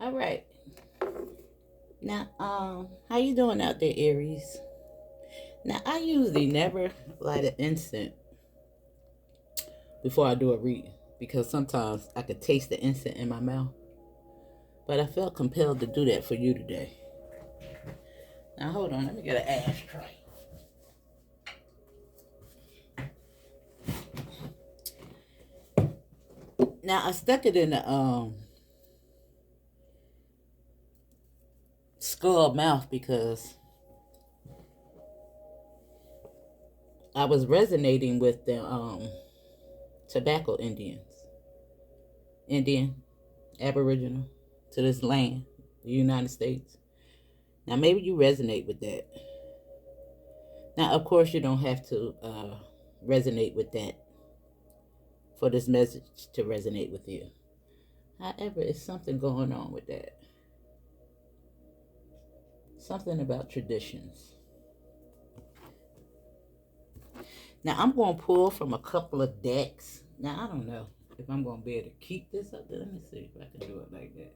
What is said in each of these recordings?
All right. Now, how you doing out there, Aries? Now, I usually never light an incense before I do a reading because sometimes I could taste the incense in my mouth. But I felt compelled to do that for you today. Now, hold on. Let me get an ashtray. Now, I stuck it in the skull mouth because I was resonating with the tobacco Indian, Aboriginal to this land, the United States. Now, maybe you resonate with that. Now, of course, you don't have to resonate with that for this message to resonate with you. However, it's something going on with that. Something about traditions. Now, I'm going to pull from a couple of decks. Now, I don't know if I'm going to be able to keep this up there. Let me see if I can do it like that.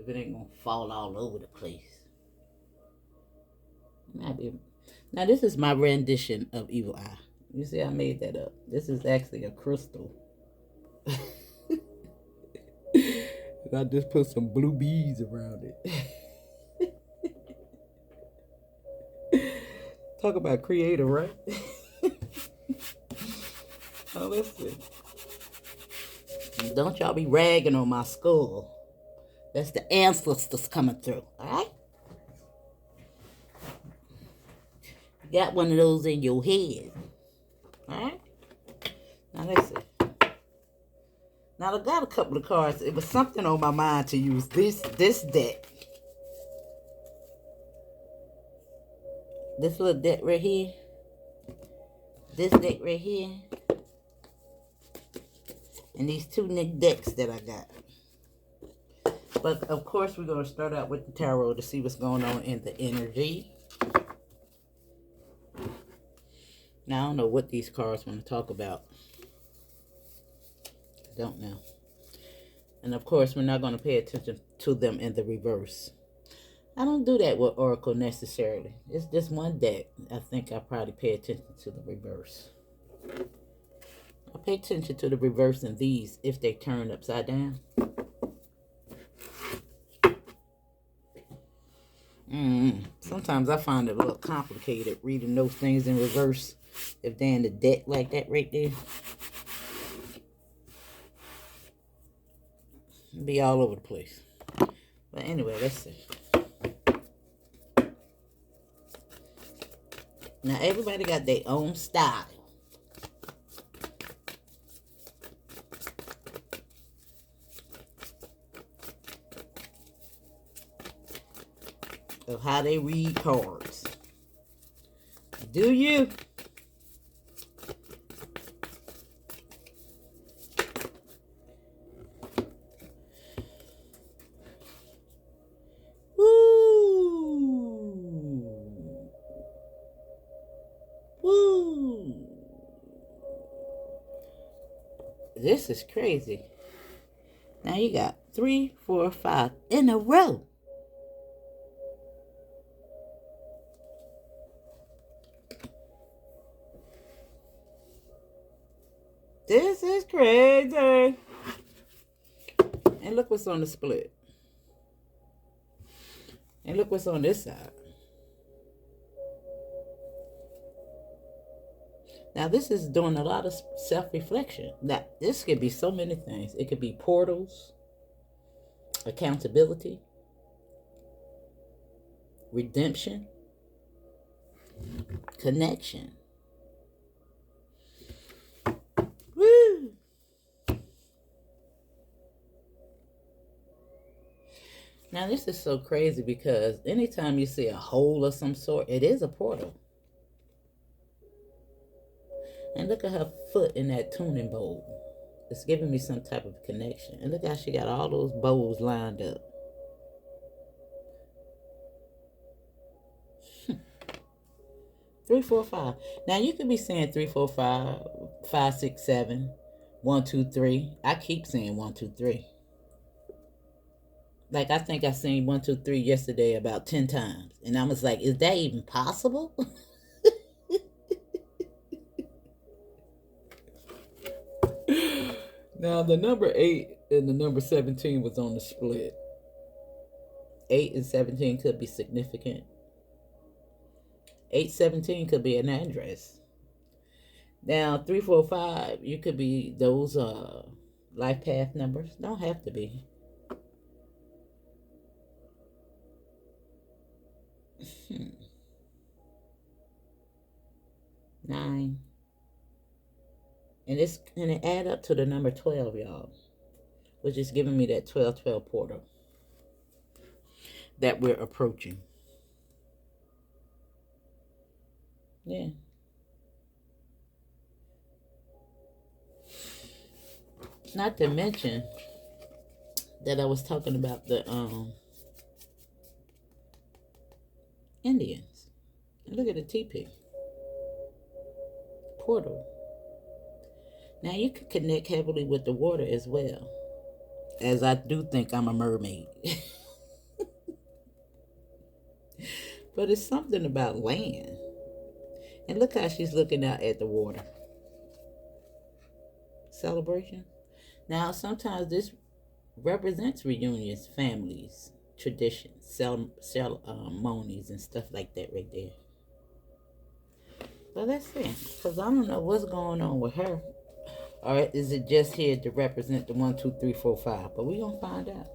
If it ain't going to fall all over the place. Now, this is my rendition of Evil Eye. You see, I made that up. This is actually a crystal. I just put some blue beads around it. Talk about creative, right? Now listen. Don't y'all be ragging on my skull. That's the ancestors coming through, alright? You got one of those in your head. Alright? Now listen. Now I got a couple of cards. It was something on my mind to use this deck. This little deck right here. This deck right here. And these two decks that I got. But of course we're going to start out with the tarot to see what's going on in the energy. Now I don't know what these cards want to talk about. I don't know. And of course we're not going to pay attention to them in the reverse. I don't do that with Oracle necessarily. It's just one deck. I think I probably pay attention to the reverse. I pay attention to the reverse in these if they turn upside down. Sometimes I find it a little complicated reading those things in reverse if they're in the deck like that right there. It'll be all over the place. But anyway, let's see. Now everybody got their own style. Of how they read cards. Do you? Woo! Woo! This is crazy. Now you got 3, 4, 5 in a row. This is crazy. And look what's on the split. And look what's on this side. Now this is doing a lot of self-reflection. Now this could be so many things. It could be portals, accountability, redemption, connection. Woo! Now this is so crazy because anytime you see a hole of some sort, it is a portal. And look at her foot in that tuning bowl. It's giving me some type of connection. And look how she got all those bowls lined up. 3, 4, 5. Now you could be saying 3, 4, 5, 5, 6, 7, 1, 2, 3. I keep saying 1, 2, 3. Like, I think I seen 1, 2, 3 yesterday about 10 times. And I was like, is that even possible? Now, the number 8 and the number 17 was on the split. 8 and 17 could be significant. 817 could be an address. Now, 345, you could be those life path numbers. Don't have to be. Hmm. 9. And it's going to add up to the number 12, y'all, which is giving me that 1212 portal that we're approaching. Yeah. Not to mention that I was talking about the Indians. Look at the TP portal. Now you can connect heavily with the water as well, as I do think I'm a mermaid. But it's something about land. And look how she's looking out at the water. Celebration. Now, sometimes this represents reunions, families, traditions, ceremonies, and stuff like that right there. But let's see, because I don't know what's going on with her. Or is it just here to represent the 1, 2, 3, 4, 5? But we're going to find out.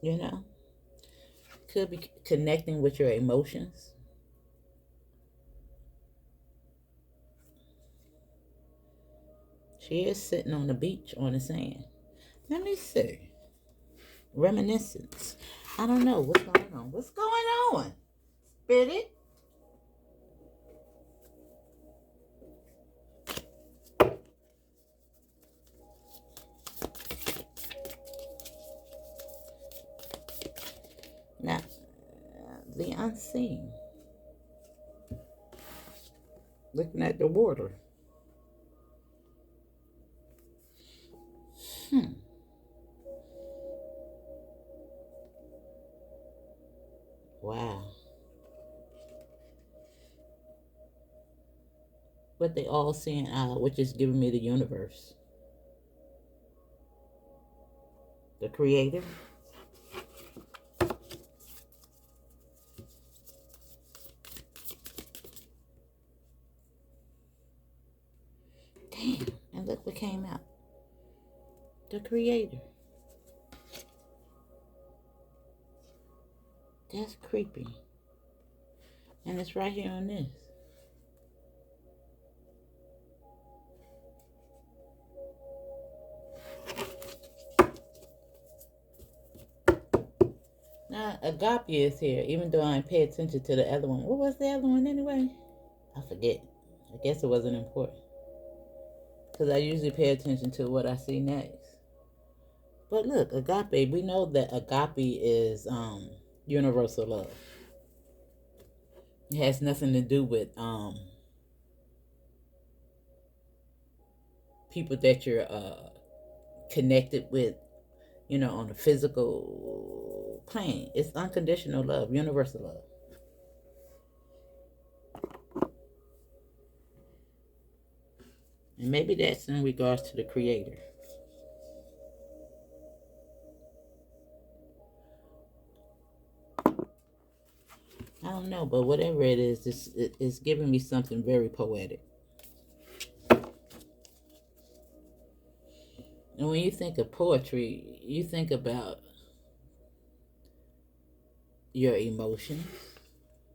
You know? Could be connecting with your emotions. She is sitting on the beach on the sand. Let me see. Reminiscence. I don't know. What's going on? What's going on? Spirit? Now, the unseen. Looking at the water. Wow. But they all seeing out, which is giving me the universe. The creator. Damn. And look what came out. The creator. That's creepy. And it's right here on this. Now, agape is here, even though I didn't pay attention to the other one. What was the other one anyway? I forget. I guess it wasn't important. Because I usually pay attention to what I see next. But look, agape, we know that agape is universal love. It has nothing to do with people that you're connected with, on a physical plane. It's unconditional love, universal love. And maybe that's in regards to the creator. I don't know, but whatever it is, it's giving me something very poetic. And when you think of poetry, you think about your emotions,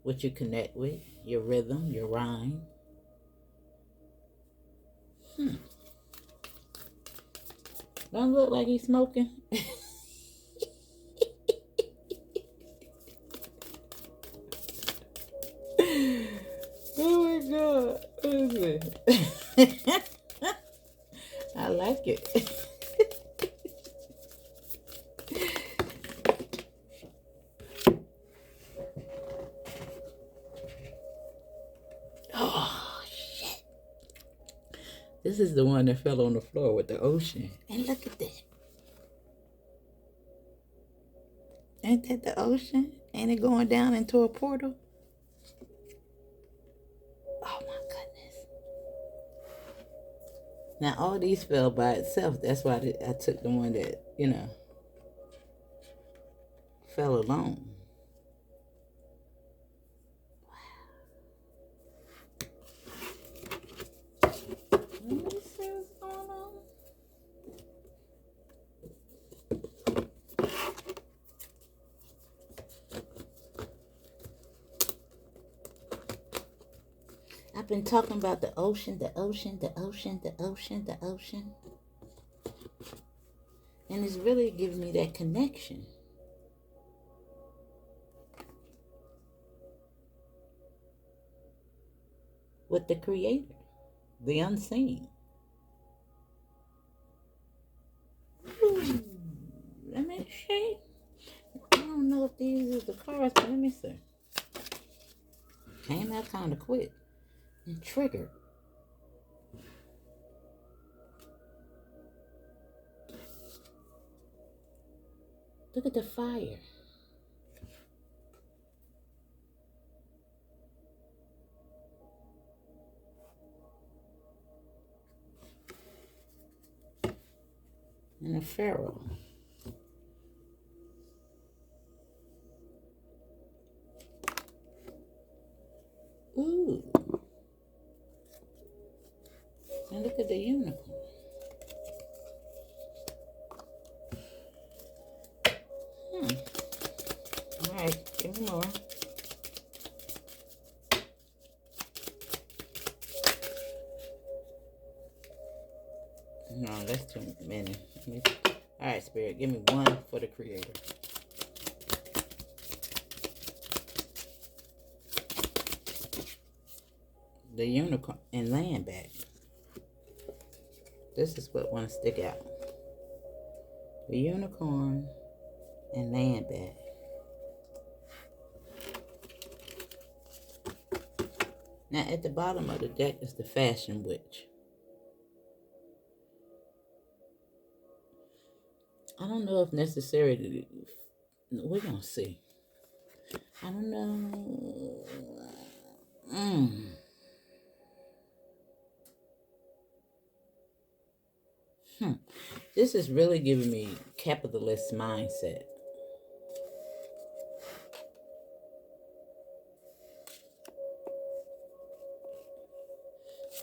what you connect with, your rhythm, your rhyme. Don't look like he's smoking. Oh my God. What is it? I like it. Oh, shit. This is the one that fell on the floor with the ocean. And look at that. Ain't that the ocean? Ain't it going down into a portal? Oh my goodness. Now all these fell by itself. That's why I took the one that, fell alone. Let me see what's going on. I've been talking about the ocean, the ocean, the ocean, the ocean, the ocean. And it's really giving me that connection. With the Creator, the unseen. Ooh, let me see. I don't know if these are the cards, but let me see. Came out kind of quick and triggered. Look at the fire. And the Pharaoh. Ooh. And look at the unicorn. Alright, give me more. No, that's too many. Alright, Spirit, give me one for the Creator. The unicorn and land back. This is what want to stick out. The unicorn and land back. Now at the bottom of the deck is the Fashion Witch. I don't know if necessarily. We're gonna see. I don't know. This is really giving me capitalist mindset.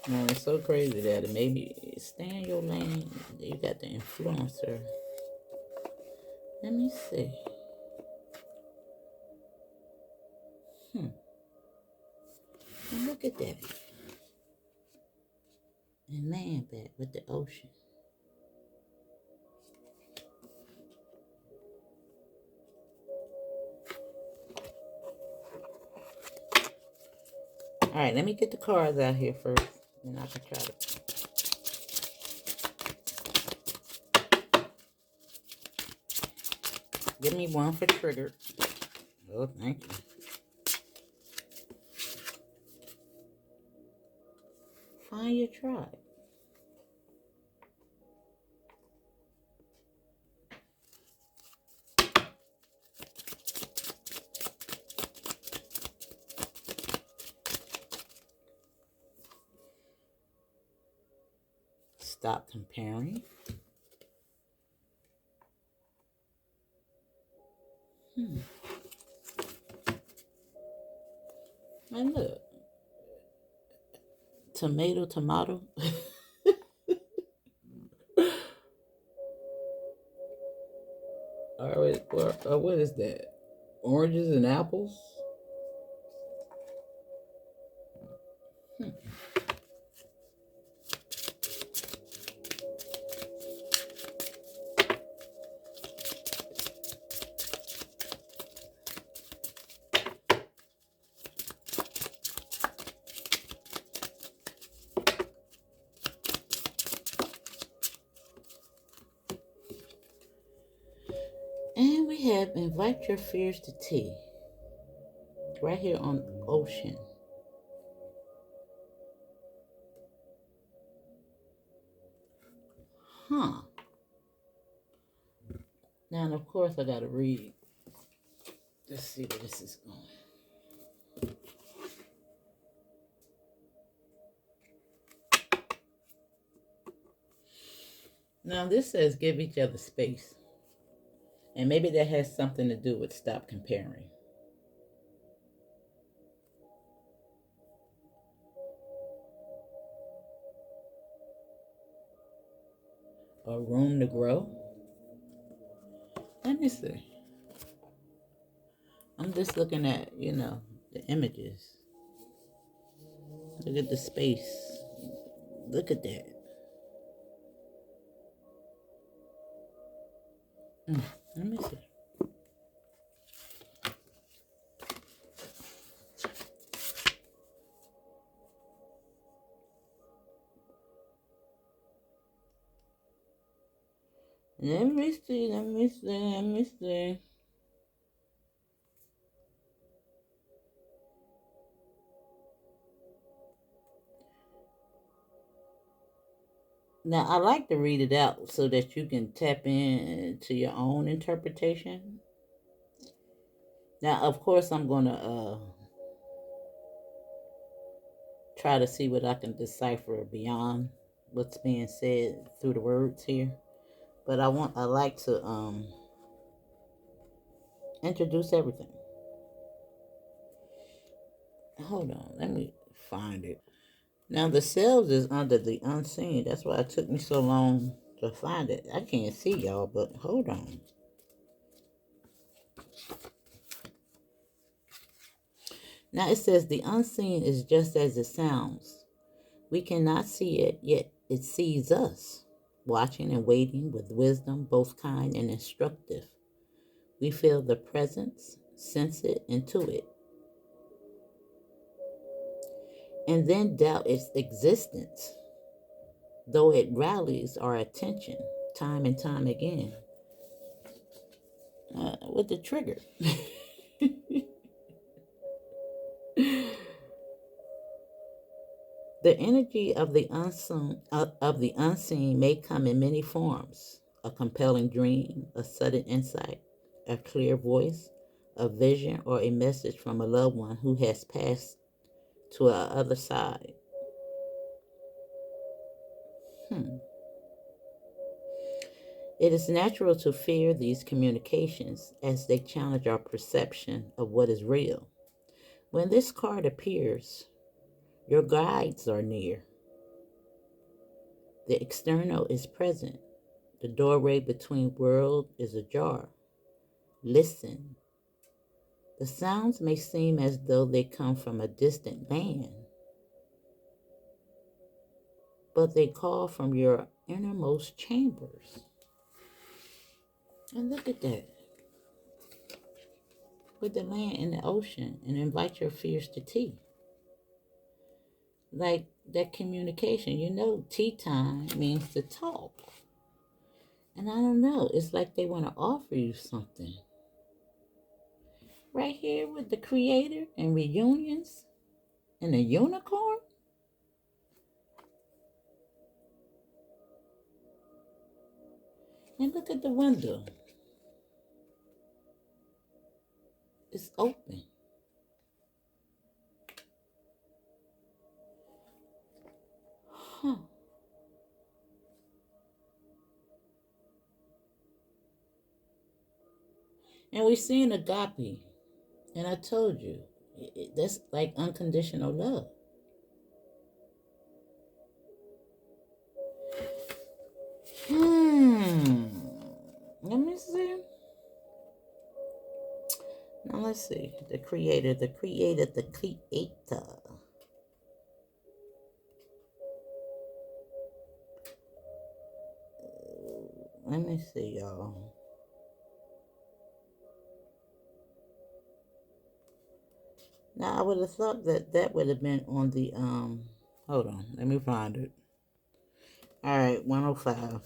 Man, it's so crazy that it maybe stay in your lane. You got the influencer. Let me see. And look at that. And land back with the ocean. All right, let me get the cards out here first, and I can try to. Give me one for trigger. Oh, thank you. Find your tribe. Stop comparing. And look. Tomato. All right, what is that? Oranges and apples? And we have invite your fears to tea. Right here on Ocean. Now, of course, I got to read Let's see where this is going. Now this says give each other space. And maybe that has something to do with stop comparing. Or room to grow. Let me see. I'm just looking at, the images. Look at the space. Look at that. Let me see. Let me see. Now, I like to read it out so that you can tap into your own interpretation. Now, of course, I'm going to try to see what I can decipher beyond what's being said through the words here. But I like to introduce everything. Hold on, let me find it. Now the selves is under the unseen. That's why it took me so long to find it. I can't see y'all, but hold on. Now it says the unseen is just as it sounds. We cannot see it, yet it sees us, watching and waiting with wisdom, both kind and instructive. We feel the presence, sense it, intuit it, and then doubt its existence, though it rallies our attention time and time again with the trigger. The energy of the unseen may come in many forms: a compelling dream, a sudden insight, a clear voice, a vision, or a message from a loved one who has passed to our other side. Hmm. It is natural to fear these communications as they challenge our perception of what is real. When this card appears, your guides are near. The external is present. The doorway between worlds is ajar. Listen. The sounds may seem as though they come from a distant land, but they call from your innermost chambers. And look at that. With the land and the ocean, and invite your fears to tea. Like that communication, tea time means to talk. And I don't know, it's like they want to offer you something. Right here with the creator and reunions and the unicorn. And look at the window. It's open. Huh. And we're seeing agape. And I told you, that's like unconditional love. Hmm. Let me see. Now let's see. The creator, the creator, the creator. Let me see, y'all. Now I would have thought that that would have been on the hold on, let me find it. All right, 105.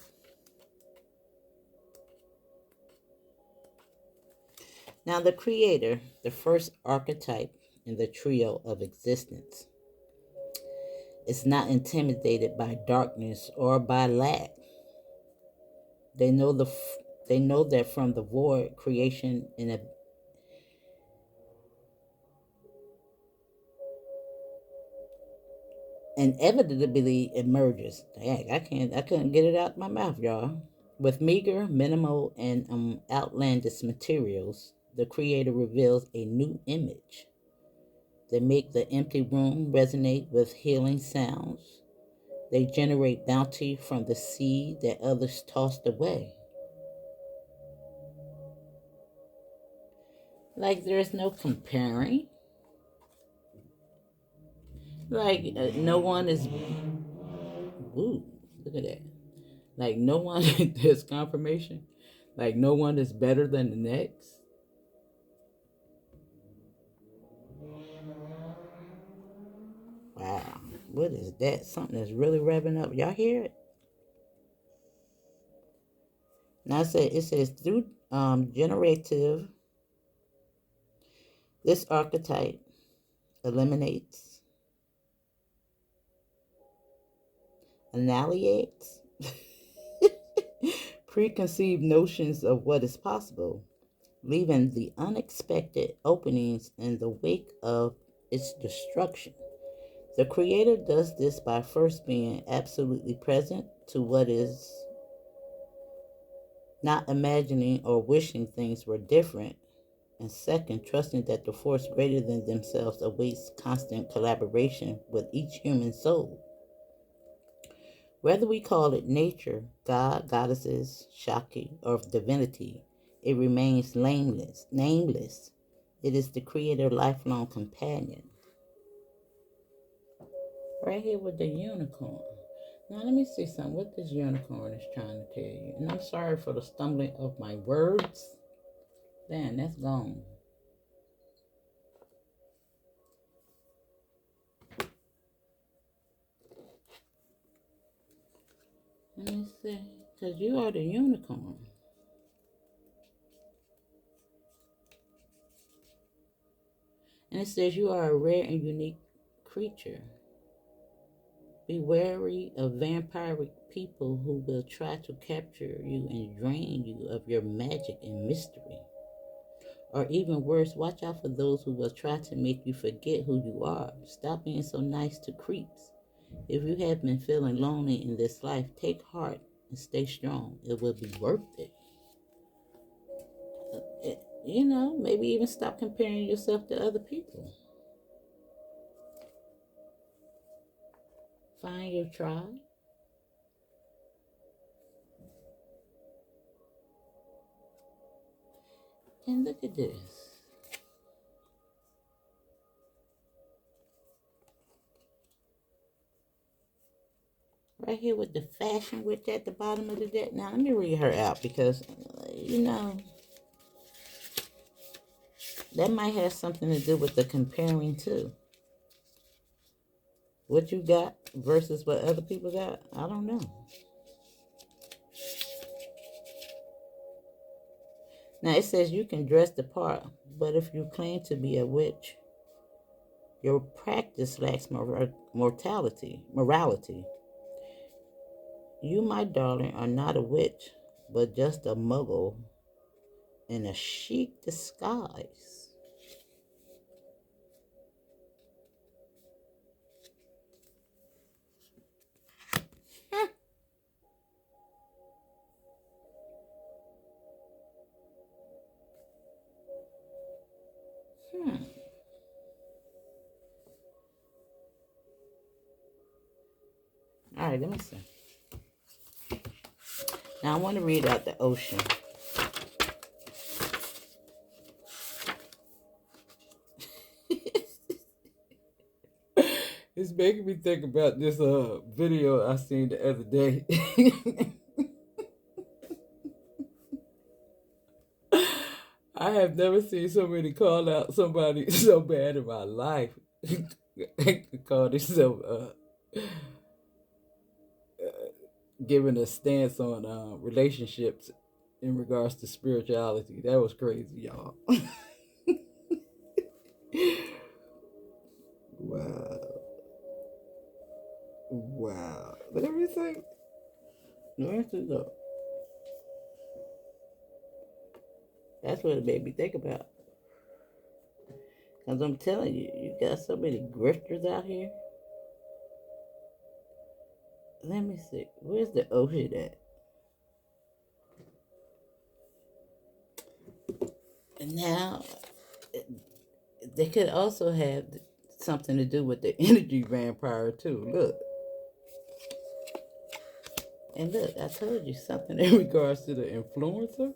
Now the creator, the first archetype in the trio of existence, is not intimidated by darkness or by lack. They know they know that from the void creation inevitably emerges. Dang, I couldn't get it out my mouth, y'all. With meager, minimal, and outlandish materials, the creator reveals a new image. They make the empty room resonate with healing sounds. They generate bounty from the seed that others tossed away. Like there's no comparing. Like no one is. Ooh, look at that. Like no one. There's confirmation. Like no one is better than the next. Wow, what is that? Something that's really revving up. Y'all hear it? Now it says through generative, this archetype eliminates, annihilates preconceived notions of what is possible, leaving the unexpected openings in the wake of its destruction. The creator does this by first being absolutely present to what is, not imagining or wishing things were different, and second, trusting that the force greater than themselves awaits constant collaboration with each human soul. Whether we call it nature, God, goddesses, Shakti, or divinity, it remains nameless. It is the creator lifelong companion. Right here with the unicorn. Now let me see something. What this unicorn is trying to tell you. And I'm sorry for the stumbling of my words. Damn, that's gone. Let me see. Because you are the unicorn. And it says you are a rare and unique creature. Be wary of vampiric people who will try to capture you and drain you of your magic and mystery. Or even worse, watch out for those who will try to make you forget who you are. Stop being so nice to creeps. If you have been feeling lonely in this life, take heart and stay strong. It will be worth it. Maybe even stop comparing yourself to other people. Find your tribe. And look at this. Right here with the fashion witch at the bottom of the deck. Now, let me read her out because, that might have something to do with the comparing too. What you got versus what other people got, I don't know. Now, it says you can dress the part, but if you claim to be a witch, your practice lacks morality. You, my darling, are not a witch, but just a muggle in a chic disguise. Hmm. All right, let me see. Now, I want to read out the ocean. It's making me think about this video I seen the other day. I have never seen somebody call out somebody so bad in my life. Call themselves giving a stance on relationships in regards to spirituality. That was crazy, y'all. Wow. Wow. Let me think. Let me look. That's what it made me think about. Because I'm telling you, you got so many grifters out here. Let me see. Where's the ocean at? And now, they could also have something to do with the energy vampire too. Look, and look, I told you something in regards to the influencer,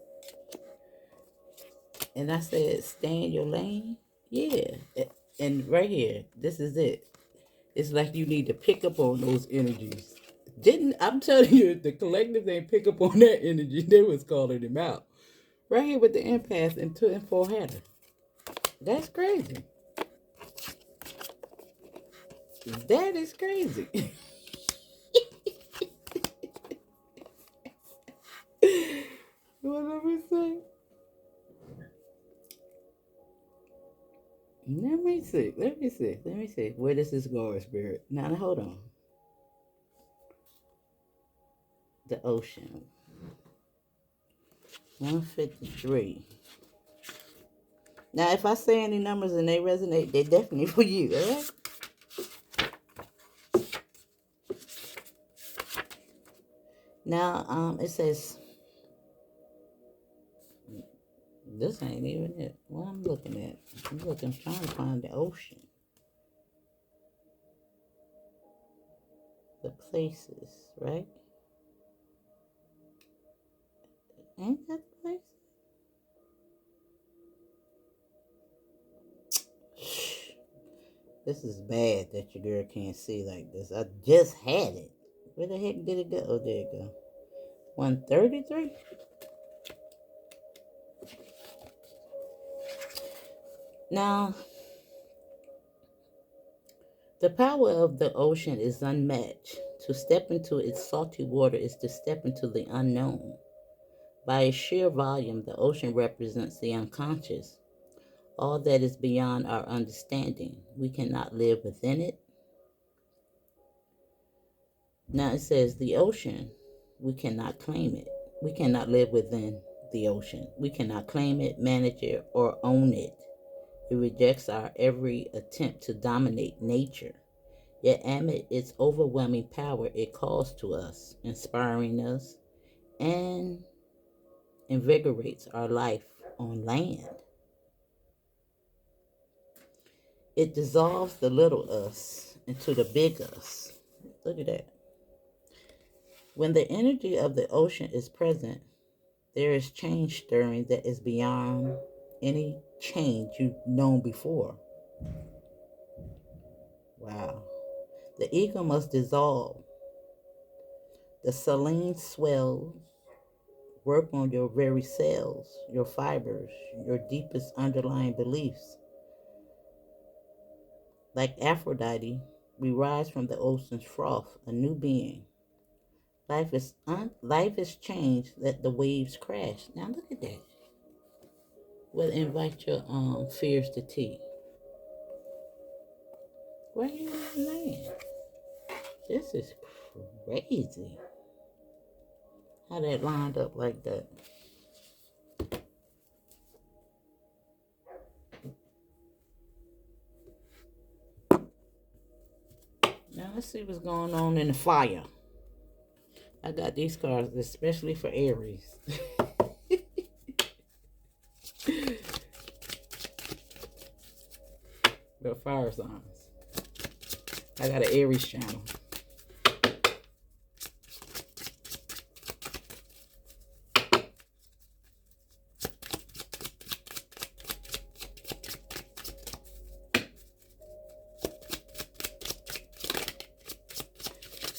and I said stay in your lane. Yeah, and right here, this is it. It's like you need to pick up on those energies. Didn't I'm telling you, the collective didn't pick up on that energy. They was calling him out right here with the empath and 2 and 4 header. That's crazy. That is crazy. What did we say? Let me see. Let me see. Let me see. Where does this go, Spirit? Now, hold on. The ocean. 153. Now, if I say any numbers and they resonate, they definitely for you, all right? Now, it says, this ain't even it. What I'm looking at. I'm trying to find the ocean. The places, right? Ain't that the place? This is bad that your girl can't see like this. I just had it. Where the heck did it go? Oh, there it go. 133? Now, the power of the ocean is unmatched. To step into its salty water is to step into the unknown. By its sheer volume, the ocean represents the unconscious, all that is beyond our understanding. We cannot live within it. Now it says the ocean, we cannot claim it. We cannot live within the ocean. We cannot claim it, manage it, or own it. It rejects our every attempt to dominate nature. Yet amid its overwhelming power, it calls to us, inspiring us, and invigorates our life on land. It dissolves the little us into the big us. Look at that. When the energy of the ocean is present, there is change stirring that is beyond any change you've known before. Wow. The ego must dissolve. The saline swells. Work on your very cells, your fibers, your deepest underlying beliefs. Like Aphrodite, we rise from the ocean's froth, a new being. Life is changed. Let the waves crash. Now look at that. Well, invite your fears to tea. Where you land? This is crazy. How that lined up like that. Now let's see what's going on in the fire. I got these cards especially for Aries. The fire signs. I got an Aries channel.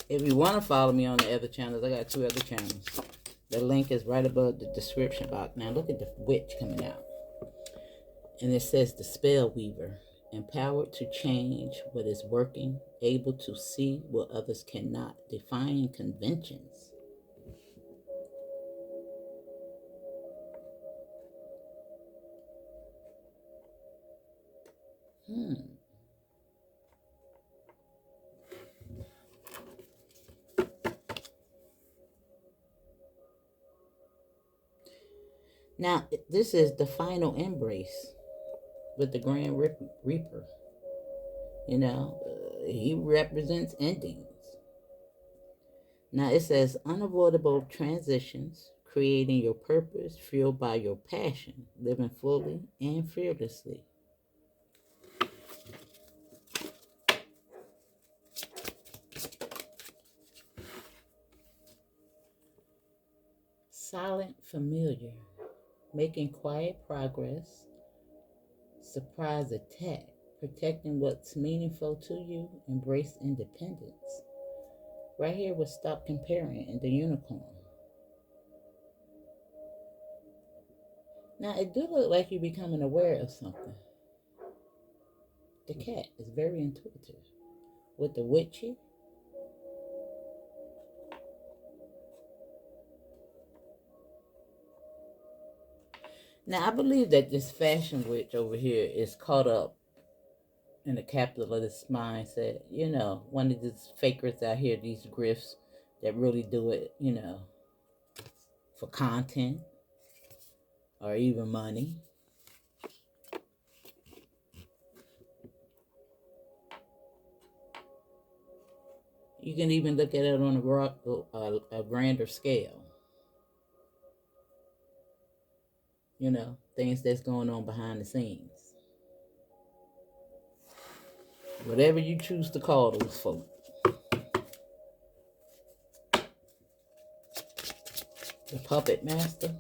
If you want to follow me on the other channels, I got 2 other channels. The link is right above the description box. Now look at the witch coming out. And it says the spell weaver, empowered to change what is working, able to see what others cannot, defying conventions. Now, this is the final embrace with the Grand Reaper. You know, he represents endings. Now it says unavoidable transitions, creating your purpose, fueled by your passion, living fully and fearlessly. Silent familiar, making quiet progress, surprise attack, protecting what's meaningful to you, embrace independence. Right here was stop comparing and the unicorn. Now it do look like you're becoming aware of something. The cat is very intuitive. With the witch here. Now I believe that this fashion witch over here is caught up in the capitalist mindset. You know, one of these fakers out here, these grifts that really do it, you know, for content or even money. You can even look at it on a grander scale. You know, things that's going on behind the scenes. Whatever you choose to call those folks. The puppet master.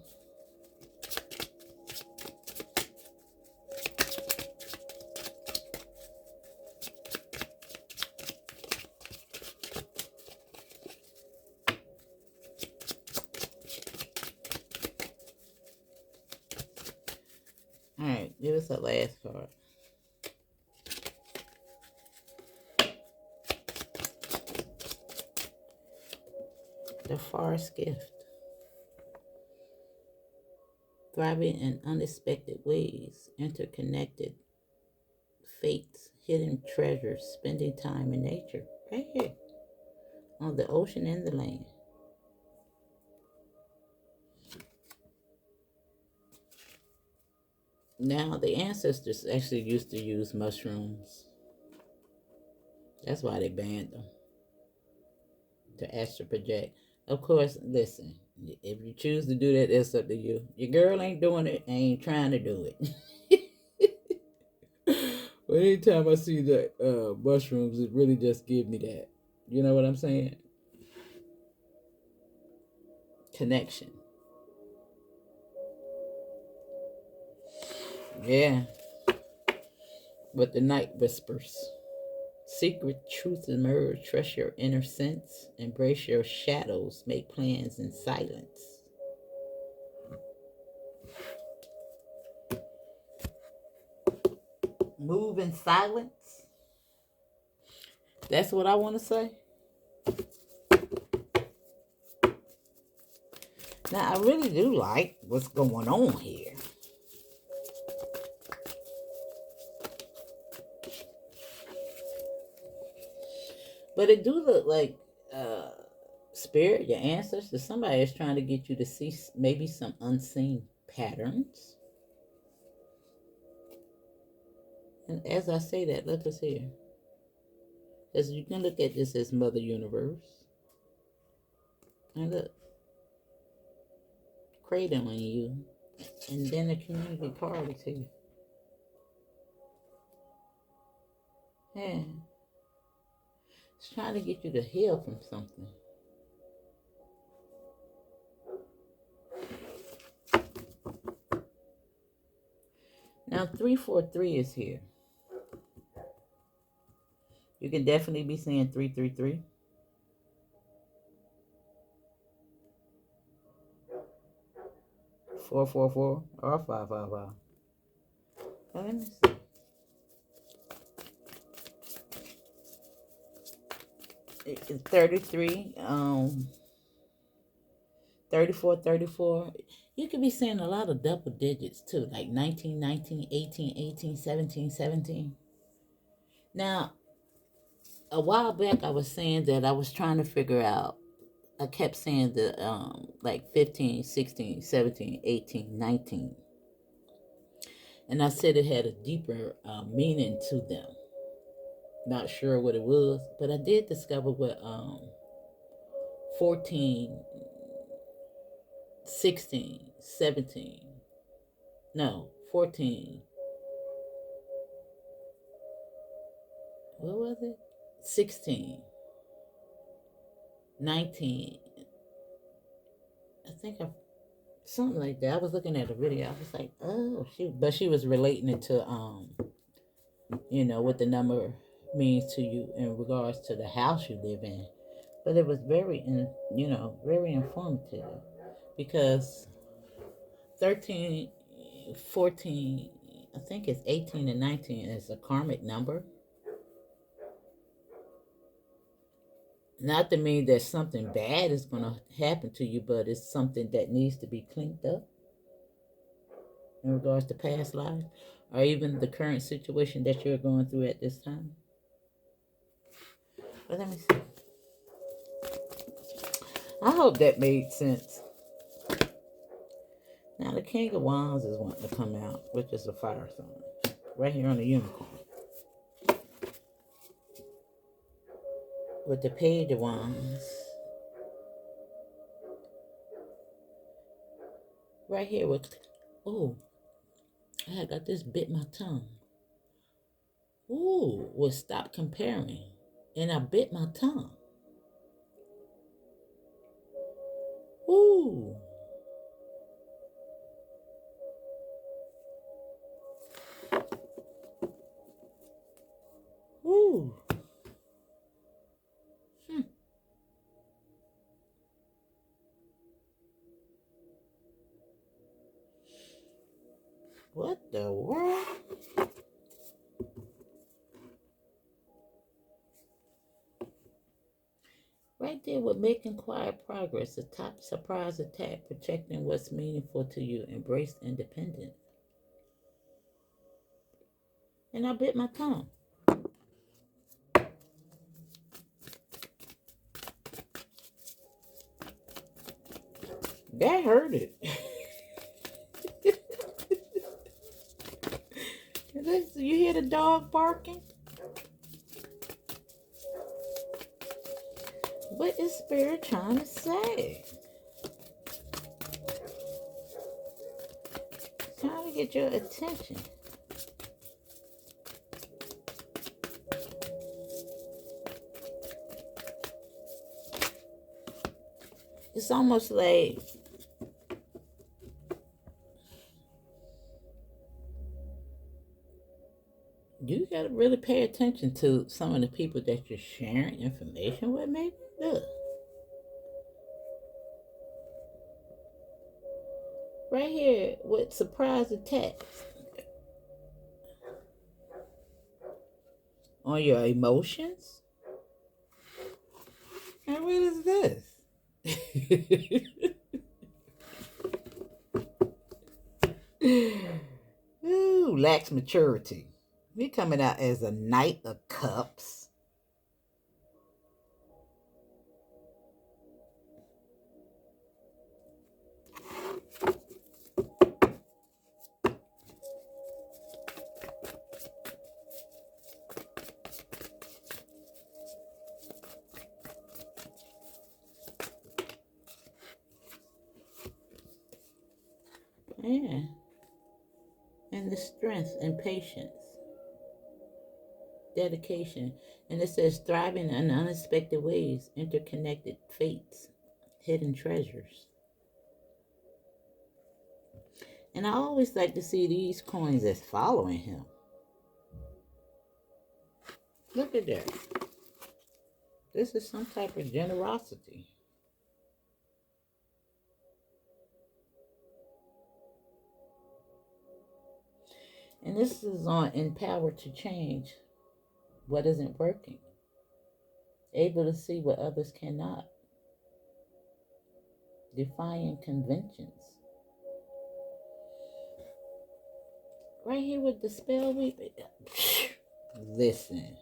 All right, give us the last card. The forest gift. Thriving in unexpected ways, interconnected fates, hidden treasures, spending time in nature. Right here on the ocean and the land. Now, the ancestors actually used to use mushrooms. That's why they banned them to astral project. Of course, listen, if you choose to do that, that's up to you. Your girl ain't doing it, ain't trying to do it. But anytime I see that mushrooms, it really just give me that. You know what I'm saying? Connection. Yeah. But the night whispers. Secret truth emerge. Trust your inner sense. Embrace your shadows. Make plans in silence. Move in silence. That's what I want to say. Now, I really do like what's going on here. But it do look like spirit, your ancestors, somebody is trying to get you to see maybe some unseen patterns. And as I say that, look us here. As you can look at this as Mother Universe. And look, cradling you. And then the community card is here. Yeah. It's trying to get you to heal from something. Now 343 is here. You can definitely be seeing 333. 444 or 555. Now let me see. It's 33, 34, 34. You could be seeing a lot of double digits too, like 19, 19, 18, 18, 17, 17. Now, a while back I was saying that I was trying to figure out, I kept saying the like 15, 16, 17, 18, 19. And I said it had a deeper meaning to them. Not sure what it was, but I did discover what 14, 16, 17. No, 14. What was it? 16, 19. I think I something like that. I was looking at a video. I was like, oh, she was relating it to what the number means to you in regards to the house you live in. But it was very informative because 13, 14, I think it's 18 and 19 is a karmic number. Not to mean that something bad is going to happen to you, but it's something that needs to be cleaned up in regards to past lives or even the current situation that you're going through at this time. But let me see. I hope that made sense. Now, the King of Wands is wanting to come out, which is a fire sign. Right here on the unicorn. With the Page of Wands. Right here with, oh, I got this bit my tongue. Ooh, well, stop comparing. And I bit my tongue. Ooh. Ooh. What the world? Right there with making quiet progress, a top surprise attack, protecting what's meaningful to you, embrace independence. And I bit my tongue. That hurt it. You hear the dog barking? What is Spirit trying to say? Trying to get your attention. It's almost like you got to really pay attention to some of the people that you're sharing information with, maybe. Look. Right here with surprise attacks on your emotions. And what is this? Ooh, lacks maturity. We're coming out as a Knight of Cups. Yeah. And the strength and patience. Dedication. And it says thriving in unexpected ways, interconnected fates, hidden treasures. And I always like to see these coins as following him. Look at that. This is some type of generosity. And this is on empowered to change what isn't working. Able to see what others cannot. Defying conventions. Right here with the spell week. Listen.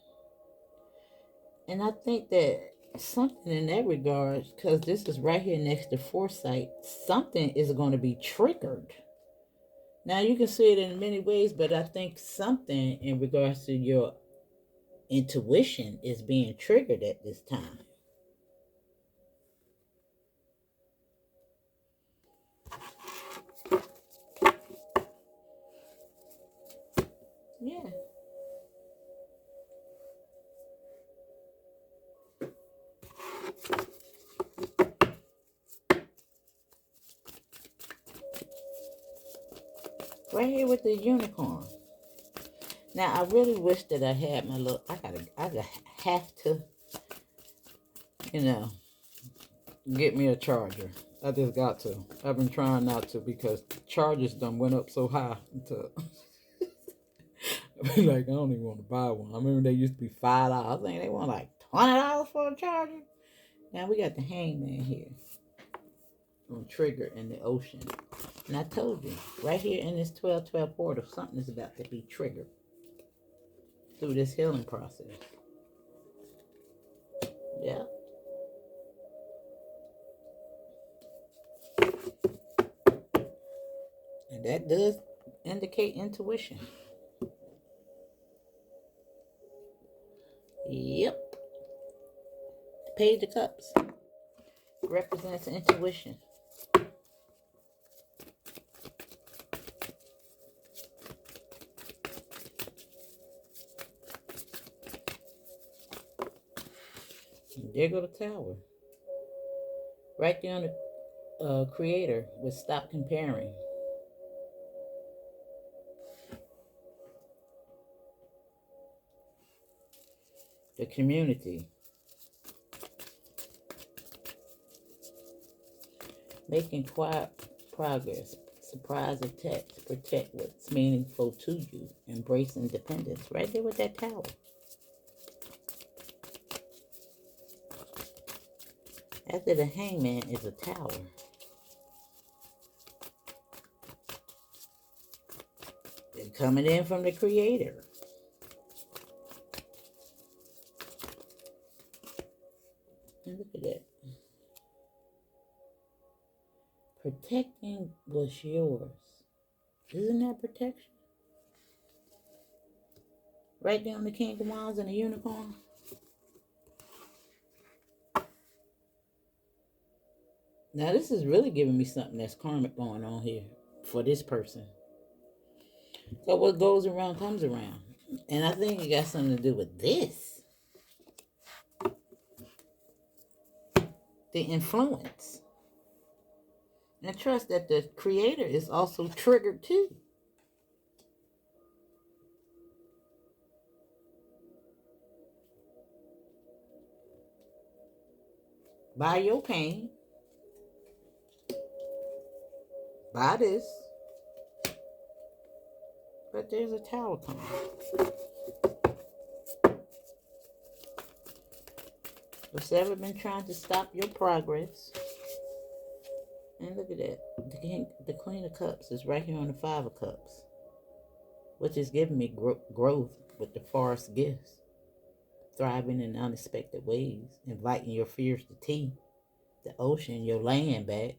And I think that something in that regard, because this is right here next to foresight, something is going to be triggered. Now you can see it in many ways, but I think something in regards to your intuition is being triggered at this time. Right here with the unicorn. Now, I really wish that I had my little, I have to, you know, get me a charger. I just got to. I've been trying not to because chargers done went up so high until I be like, I don't even want to buy one. I remember they used to be $5. I think they want like $20 for a charger. Now we got the hangman here on Trigger in the ocean. And I told you, right here in this 12-12 portal, something is about to be triggered through this healing process. Yeah. And that does indicate intuition. Yep. The Page of Cups represents intuition. And there go the Tower. Right there on the Creator with stop comparing. The community. Making quiet progress. Surprise attacks. Protect what's meaningful to you. Embrace independence. Right there with that Tower. After the Hangman is a Tower. They're coming in from the Creator. And look at that. Protecting what's yours. Isn't that protection? Right down the King of Wands and the Unicorn. Now this is really giving me something that's karmic going on here for this person. So what goes around comes around. And I think it got something to do with this. The influence. And trust that the Creator is also triggered too. By your pain. By this. But there's a Tower coming. What's ever been trying to stop your progress. And look at that. The Queen of Cups is right here on the Five of Cups. Which is giving me growth with the forest gifts. Thriving in unexpected ways. Inviting your fears to tea. The ocean, your land back.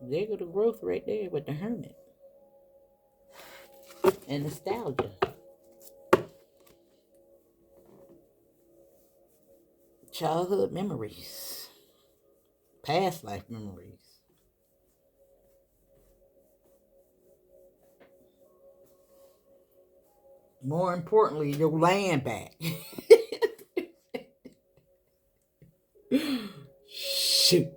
There go the growth right there with the Hermit. And nostalgia. Childhood memories. Past life memories. More importantly, your land back. Shoot.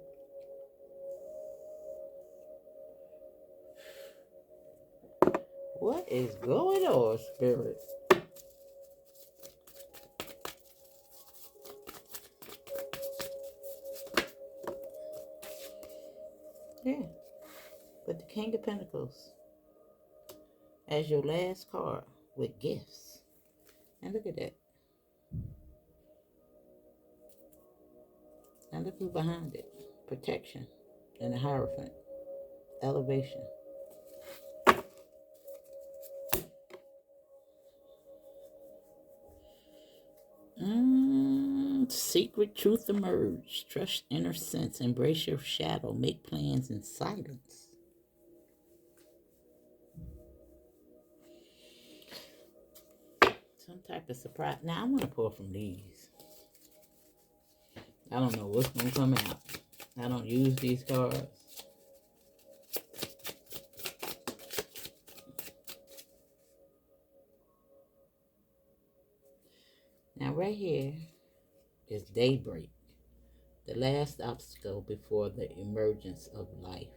What is going on, Spirit? Yeah. But the King of Pentacles as your last card with gifts. And look at that. And look who's behind it. Protection. And the Hierophant. Elevation. Secret truth emerge. Trust inner sense. Embrace your shadow. Make plans in silence. Some type of surprise. Now, I want to pull from these. I don't know what's going to come out. I don't use these cards. Now, right here is daybreak. The last obstacle before the emergence of life.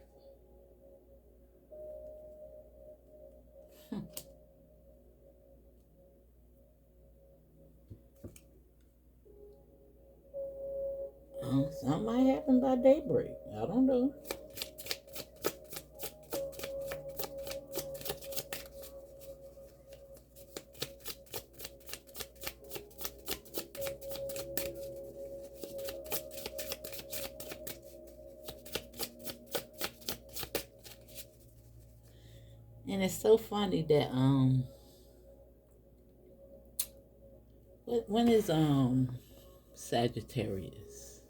Something might happen by daybreak. I don't know. And it's so funny that when is Sagittarius?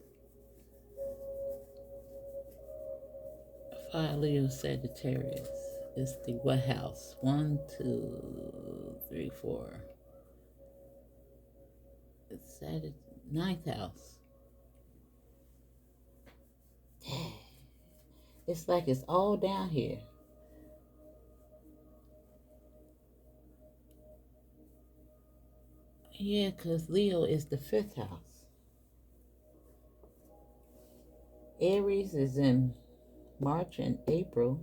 Fire Leo Sagittarius. It's the what house? 1, 2, 3, 4. It's Sagittarius. Ninth house. It's like it's all down here. Yeah, because Leo is the fifth house. Aries is in March and April.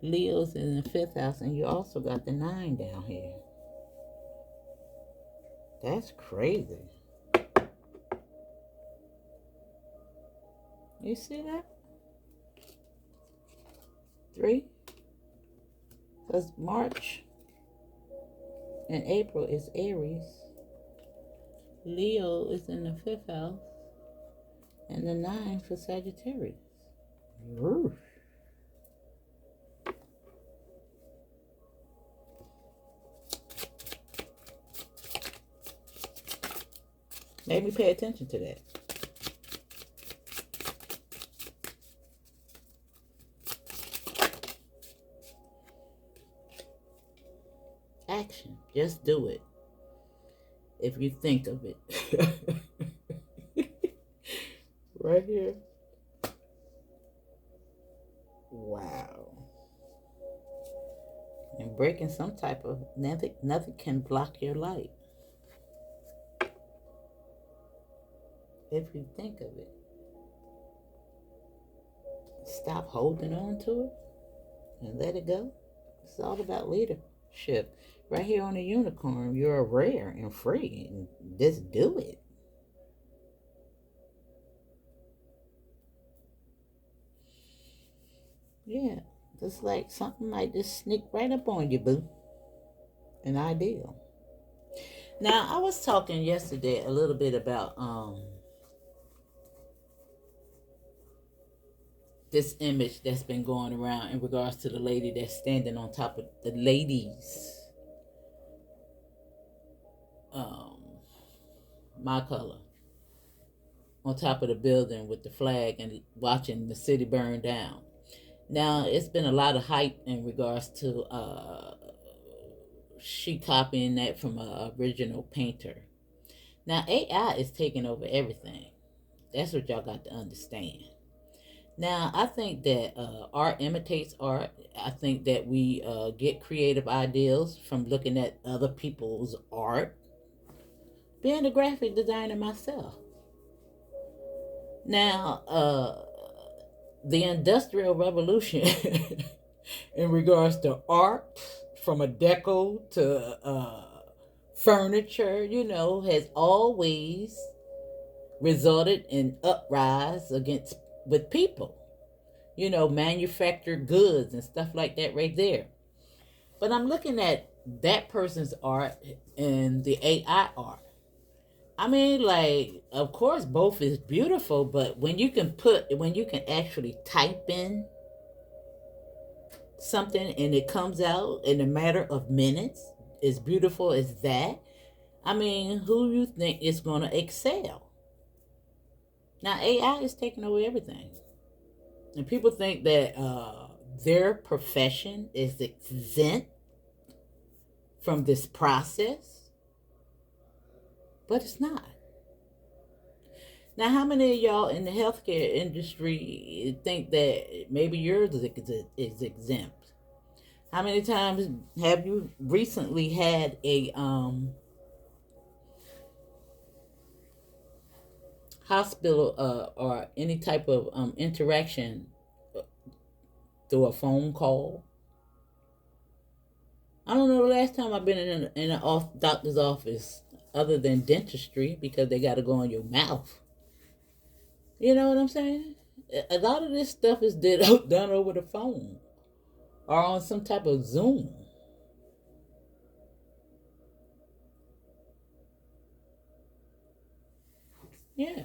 Leo's in the fifth house, and you also got the 9 down here. That's crazy. You see that? 3. Because March and April is Aries. Leo is in the fifth house. And the 9 for Sagittarius. Oof. Made me pay attention to that. Action. Just do it. If you think of it. Right here. Wow. And breaking some type of nothing can block your light. If you think of it. Stop holding on to it and let it go. It's all about leadership. Right here on the unicorn, you're rare and free. And just do it. Yeah. Just like something might just sneak right up on you, boo. An ideal. Now, I was talking yesterday a little bit about this image that's been going around in regards to the lady that's standing on top of the ladies. My color. On top of the building with the flag and watching the city burn down. Now, it's been a lot of hype in regards to she copying that from an original painter. Now, AI is taking over everything. That's what y'all got to understand. Now, I think that art imitates art. I think that we get creative ideas from looking at other people's art. Being a graphic designer myself. Now, the Industrial Revolution in regards to art, from a deco to furniture, has always resulted in uprise against with people. Manufactured goods and stuff like that right there. But I'm looking at that person's art and the AI art. I mean, like, of course, both is beautiful, but when you can actually type in something and it comes out in a matter of minutes, as beautiful as that, I mean, who you think is going to excel? Now, AI is taking over everything. And people think that their profession is exempt from this process, but it's not. Now, how many of y'all in the healthcare industry think that maybe yours is exempt? How many times have you recently had a hospital or any type of interaction through a phone call. I don't know the last time I've been in an doctor's office other than dentistry because they got to go in your mouth. You know what I'm saying? A lot of this stuff is done over the phone or on some type of Zoom. Yeah,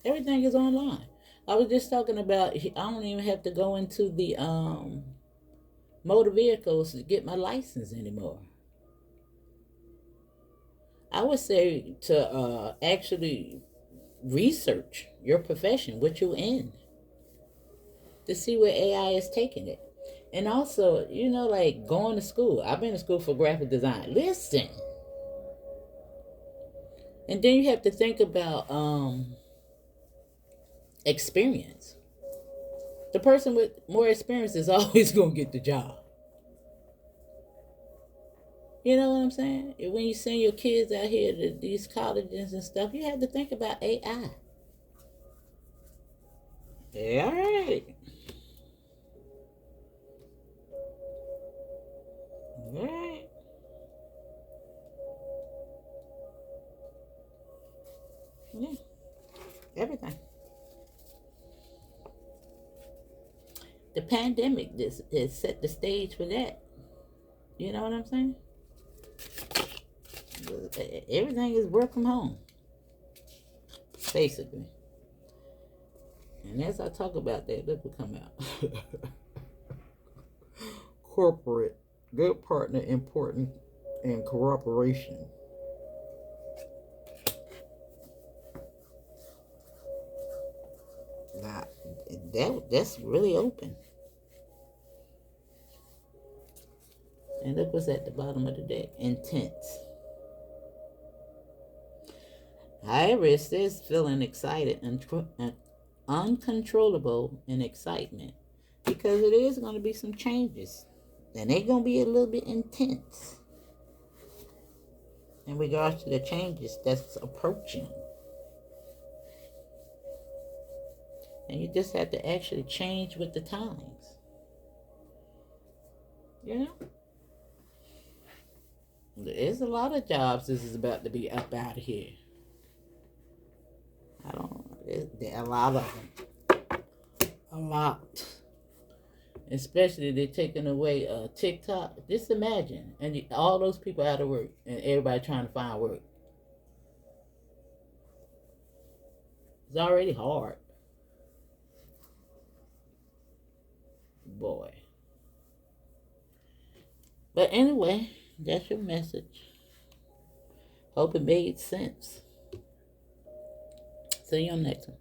everything is online. I was just talking about. I don't even have to go into the motor vehicles to get my license anymore. I would say to actually research your profession, what you're in, to see where AI is taking it. And also, like going to school. I've been to school for graphic design. Listen. And then you have to think about experience. The person with more experience is always going to get the job. You know what I'm saying? When you send your kids out here to these colleges and stuff, you have to think about AI. Yeah, all right. All right. Yeah, everything. The pandemic this has set the stage for that. You know what I'm saying? Everything is work from home, basically. And as I talk about that, look what come out. Corporate, good partner, important, and cooperation. Now, that's really open. And look what's at the bottom of the deck. Intense. However, it says feeling excited and uncontrollable in excitement because it is going to be some changes. And they're going to be a little bit intense in regards to the changes that's approaching. And you just have to actually change with the times. You know? There's a lot of jobs this is about to be up out of here. I don't there are a lot of them. A lot. Especially they're taking away TikTok. Just imagine. And all those people out of work and everybody trying to find work. It's already hard. Boy. But anyway, that's your message. Hope it made sense. See you on the next one.